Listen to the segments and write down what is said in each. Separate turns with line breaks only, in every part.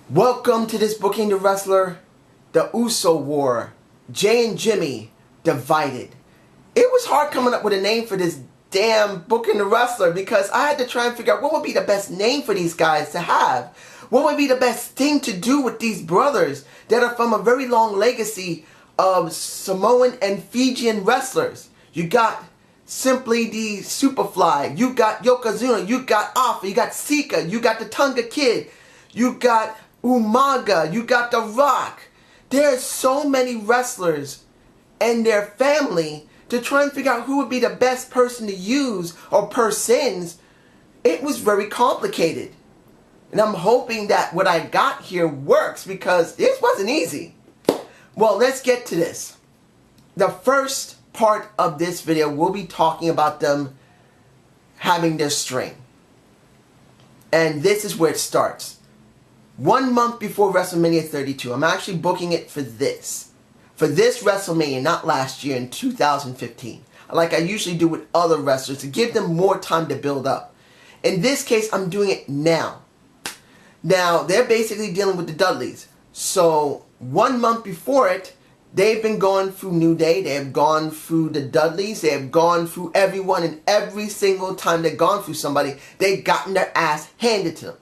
Welcome to this Booking the Wrestler, the Uso War, Jay and Jimmy, Divided. It was hard coming up with a name for this damn Booking the Wrestler because I had to try and figure out what would be the best name for these guys to have. What would be the best thing to do with these brothers that are from a very long legacy of Samoan and Fijian wrestlers. You got Simply the Superfly, you got Yokozuna, you got Alpha, you got Sika, you got the Tonga Kid, you got Umaga, you got The Rock. There's so many wrestlers and their family to try and figure out who would be the best person to use or persons. It was very complicated. And I'm hoping that what I got here works because this wasn't easy. Well, let's get to this. The first part of this video, we'll be talking about them having their string. And this is where it starts. 1 month before WrestleMania 32. I'm actually booking it for this. For this WrestleMania, not last year in 2015. Like I usually do with other wrestlers to give them more time to build up. In this case, I'm doing it now. Now, they're basically dealing with the Dudleys. So, 1 month before it, they've been going through New Day, they have gone through the Dudleys, they have gone through everyone, and every single time they've gone through somebody, they've gotten their ass handed to them.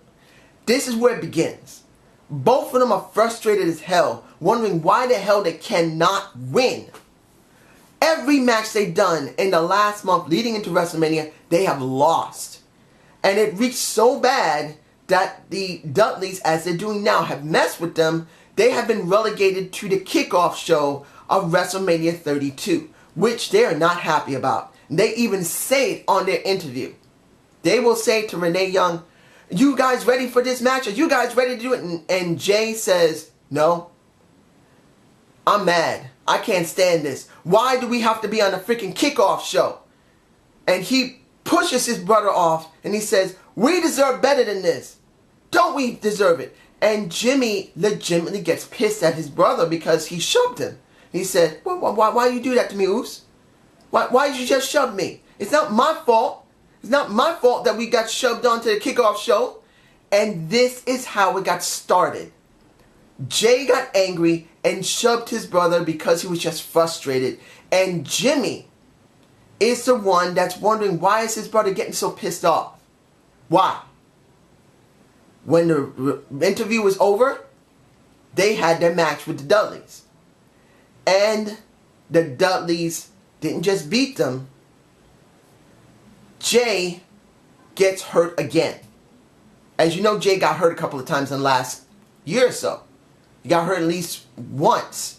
This is where it begins. Both of them are frustrated as hell, wondering why the hell they cannot win. Every match they've done in the last month leading into WrestleMania, they have lost. And it reached so bad that the Dudleys, as they're doing now, have messed with them. They have been relegated to the kickoff show of WrestleMania 32, which they are not happy about. They even say it on their interview. They will say to Renee Young, "You guys ready for this match? Are you guys ready to do it?" And Jay says, "No. I'm mad. I can't stand this. Why do we have to be on a freaking kickoff show?" And he pushes his brother off and he says, "We deserve better than this. Don't we deserve it?" And Jimmy legitimately gets pissed at his brother because he shoved him. He said, why you do that to me, Oos? Why did you just shove me? It's not my fault. It's not my fault that we got shoved onto the kickoff show. And this is how it got started. Jay got angry and shoved his brother because he was just frustrated. And Jimmy is the one that's wondering why is his brother getting so pissed off. Why? When the interview was over, they had their match with the Dudleys. And the Dudleys didn't just beat them. Jay gets hurt again. As you know, Jay got hurt a couple of times in the last year or so. He got hurt at least once.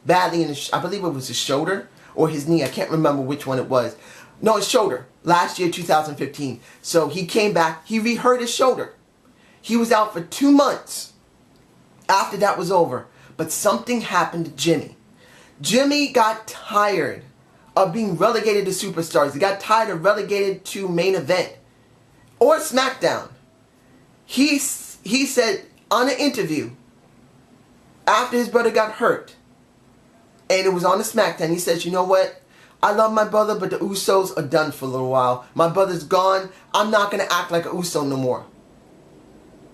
Badly in his, I believe it was his shoulder or his knee. I can't remember which one it was. No, his shoulder. Last year, 2015. So he came back. He re-hurt his shoulder. He was out for 2 months after that was over. But something happened to Jimmy. Jimmy got tired of being relegated to Superstars. He got tired of relegated to Main Event or SmackDown. He said on an interview after his brother got hurt, and it was on the SmackDown, he says, "You know what? I love my brother, but the Usos are done for a little while. My brother's gone. I'm not going to act like a Uso no more.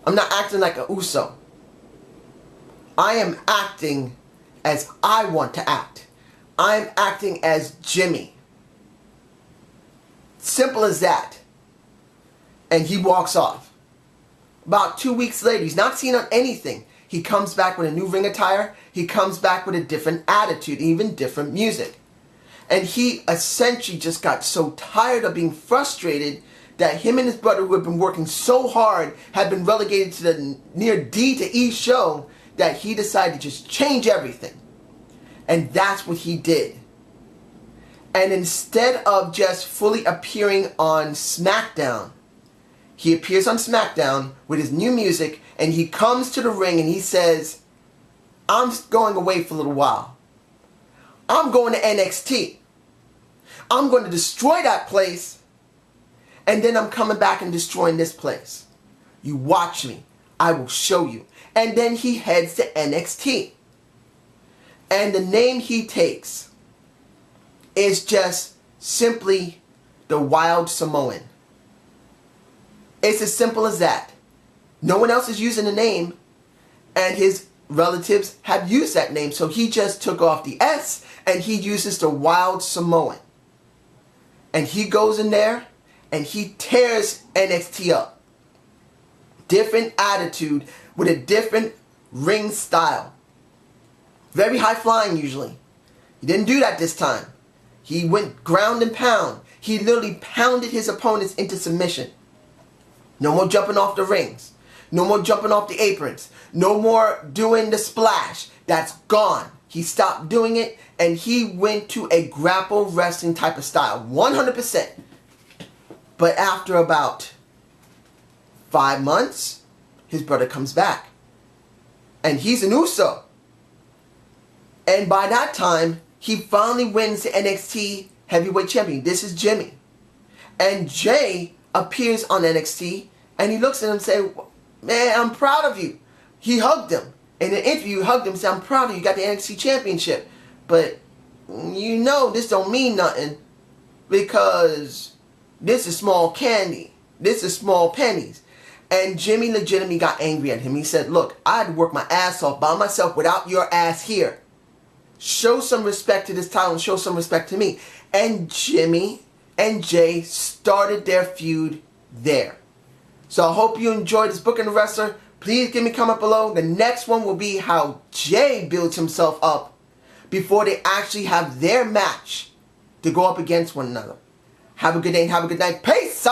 I'm not acting like a Uso. I am acting as I want to act. I'm acting as Jimmy." Simple as that. And he walks off. About 2 weeks later, he's not seen on anything. He comes back with a new ring attire. He comes back with a different attitude, even different music. And he essentially just got so tired of being frustrated that him and his brother, who had been working so hard, had been relegated to the near D to E show, that he decided to just change everything. And that's what he did. And instead of just fully appearing on SmackDown, he appears on SmackDown with his new music, and he comes to the ring and he says, "I'm going away for a little while. I'm going to NXT. I'm going to destroy that place, and then I'm coming back and destroying this place. You watch me. I will show you." And then he heads to NXT. And the name he takes is just simply the Wild Samoan. It's as simple as that. No one else is using the name. and his relatives have used that name, so he just took off the S and he uses the Wild Samoan. And he goes in there and he tears NXT up. Different attitude with a different ring style. Very high flying usually. He didn't do that this time. He went ground and pound. He literally pounded his opponents into submission. No more jumping off the rings. No more jumping off the aprons. No more doing the splash. That's gone. He stopped doing it and he went to a grapple wrestling type of style. 100%. But after about 5 months, his brother comes back. And he's an Uso. And by that time, he finally wins the NXT Heavyweight Champion. This is Jimmy. And Jay appears on NXT and he looks at him and says, man, I'm proud of you. He hugged him. In an interview, he hugged him and said, I'm proud of you. You got the NXT Championship. But you know this don't mean nothing because this is small candy. This is small pennies. And Jimmy legitimately got angry at him. He said, look, I had to work my ass off by myself without your ass here. Show some respect to this title and show some respect to me. And Jimmy and Jay started their feud there. So I hope you enjoyed this Book and the Wrestler. Please give me a comment below. The next one will be how Jay builds himself up before they actually have their match to go up against one another. Have a good day and have a good night. Peace!